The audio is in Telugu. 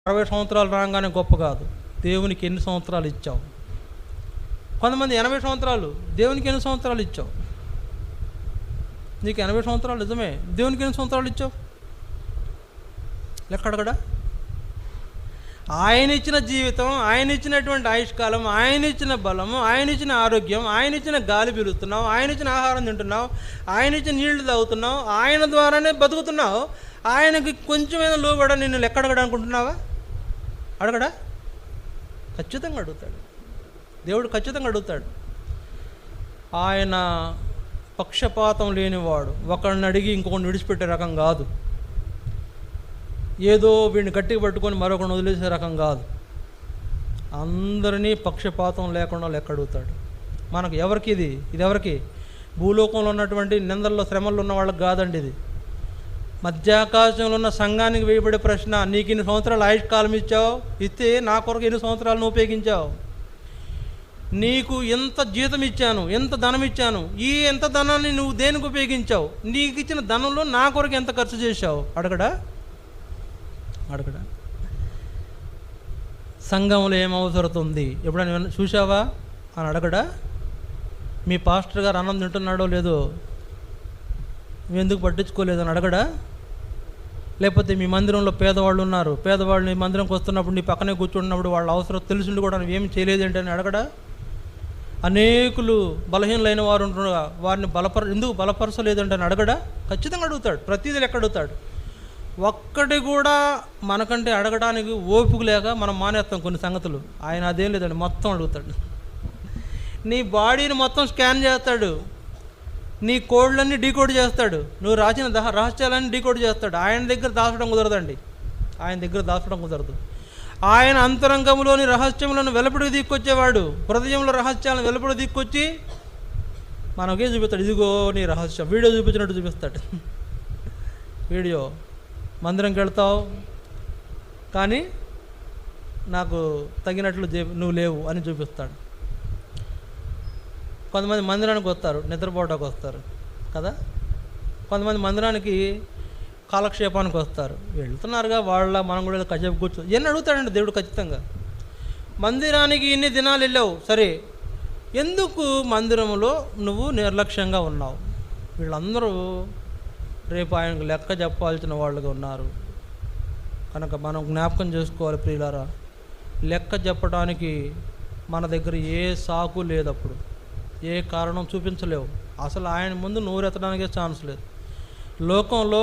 60 సంవత్సరాలు రాగానే గొప్ప కాదు. దేవునికి ఎన్ని సంవత్సరాలు ఇచ్చావు? కొంతమంది 80 సంవత్సరాలు, దేవునికి ఎన్ని సంవత్సరాలు ఇచ్చావు? నీకు 80 సంవత్సరాలు నిజమే, దేవునికి ఎన్ని సంవత్సరాలు ఇచ్చావు? లెక్క అడగడా? ఆయన ఇచ్చిన జీవితం, ఆయన ఇచ్చినటువంటి ఆయుష్కాలం, ఆయన ఇచ్చిన బలము, ఆయన ఇచ్చిన ఆరోగ్యం, ఆయన ఇచ్చిన గాలి పీలుస్తున్నావు, ఆయన ఇచ్చిన ఆహారం తింటున్నావు, ఆయన ఇచ్చిన నీళ్లు తాగుతున్నావు, ఆయన ద్వారానే బతుకుతున్నావు. ఆయనకి కొంచెమైనా లోబడ నిన్ను లెక్క అడగడా అనుకుంటున్నావా? అడగడా? ఖచ్చితంగా అడుగుతాడు. దేవుడు ఖచ్చితంగా అడుగుతాడు. ఆయన పక్షపాతం లేనివాడు, ఒకరిని అడిగి ఇంకొకరిని విడిచిపెట్టే రకం కాదు. ఏదో వీడిని గట్టిగా పట్టుకొని మరొకరిని వదిలేసే రకం కాదు. అందరినీ పక్షపాతం లేకుండా లెక్క అడుగుతాడు. మనకు ఎవరికి ఇది ఎవరికి? భూలోకంలో ఉన్నటువంటి నిందల్లో శ్రమల్లో ఉన్న వాళ్ళకి కాదండి ఇది. మధ్యాకాశంలో ఉన్న సంఘానికి వేయబడే ప్రశ్న, నీకు ఇన్ని సంవత్సరాలు ఆయుష్కాలం ఇచ్చావు, ఇస్తే నా కొరకు ఎన్ని సంవత్సరాలను ఉపయోగించావు? నీకు ఎంత జీతం ఇచ్చాను, ఎంత ధనం ఇచ్చాను, ఈ ఎంత ధనాన్ని నువ్వు దేనికి ఉపయోగించావు? నీకు ఇచ్చిన ధనంలో నా కొరకు ఎంత ఖర్చు చేశావు? అడగడా? సంఘంలో ఏం అవసరం ఉంది ఎప్పుడైనా చూసావా అని అడగడా? మీ పాస్టర్ గారు అన్నం తింటున్నాడో లేదో ఎందుకు పట్టించుకోలేదని అడగడా? లేకపోతే మీ మందిరంలో పేదవాళ్ళు ఉన్నారు, పేదవాళ్ళు నీ మందిరంకి వస్తున్నప్పుడు నీ పక్కనే కూర్చున్నప్పుడు వాళ్ళ అవసరం తెలిసిండి కూడా నువ్వు ఏమి చేయలేదేంటని అడగడా? అనేకులు బలహీనలైన వారు ఉంటున్నారు, వారిని ఎందుకు బలపరచలేదంటని అడగడా? ఖచ్చితంగా అడుగుతాడు. ప్రతిదీ లెక్క అడుగుతాడు. ఒక్కటి కూడా మనకంటే అడగడానికి ఓపిక లేక మనం మానేస్తాం కొన్ని సంగతులు. ఆయన అదేం లేదండి, మొత్తం అడుగుతాడు. నీ బాడీని మొత్తం స్కాన్ చేస్తాడు, నీ కోడ్లన్నీ డీకోడ్ చేస్తాడు, నువ్వు రాసిన రహస్యాలన్నీ డీకోడ్ చేస్తాడు. ఆయన దగ్గర దాచడం కుదరదండి, ఆయన దగ్గర దాచడం కుదరదు. ఆయన అంతరంగంలోని రహస్యములను వెలుపడికి తీసుకొచ్చేవాడు. హృదయంలో రహస్యాలను వెలుపడికి తీసుకొచ్చి మనకే చూపిస్తాడు. ఇదిగో నీ రహస్యం, వీడియో చూపించినట్టు చూపిస్తాడు. వీడియో మందిరంకి వెళ్తావు కానీ నాకు తగినట్లు నువ్వు లేవు అని చూపిస్తాడు. కొంతమంది మందిరానికి వస్తారు, నిద్రపోవడానికి వస్తారు కదా. కొంతమంది మందిరానికి కాలక్షేపానికి వస్తారు, వెళ్తున్నారుగా మనం కూడా కాసేపు కూర్చో ఎన్ని అడుగుతాడండి దేవుడు ఖచ్చితంగా. మందిరానికి ఇన్ని దినాలు వెళ్ళావు, సరే ఎందుకు మందిరంలో నువ్వు నిర్లక్ష్యంగా ఉన్నావు? వీళ్ళందరూ రేపు ఆయనకు లెక్క చెప్పాల్సిన వాళ్ళుగా ఉన్నారు కనుక మనం జ్ఞాపకం చేసుకోవాలి ప్రియులారా. లెక్క చెప్పడానికి మన దగ్గర ఏ సాకు లేదు, అప్పుడు ఏ కారణం చూపించలేవు. అసలు ఆయన ముందు నోరెత్తడానికే ఛాన్స్ లేదు. లోకంలో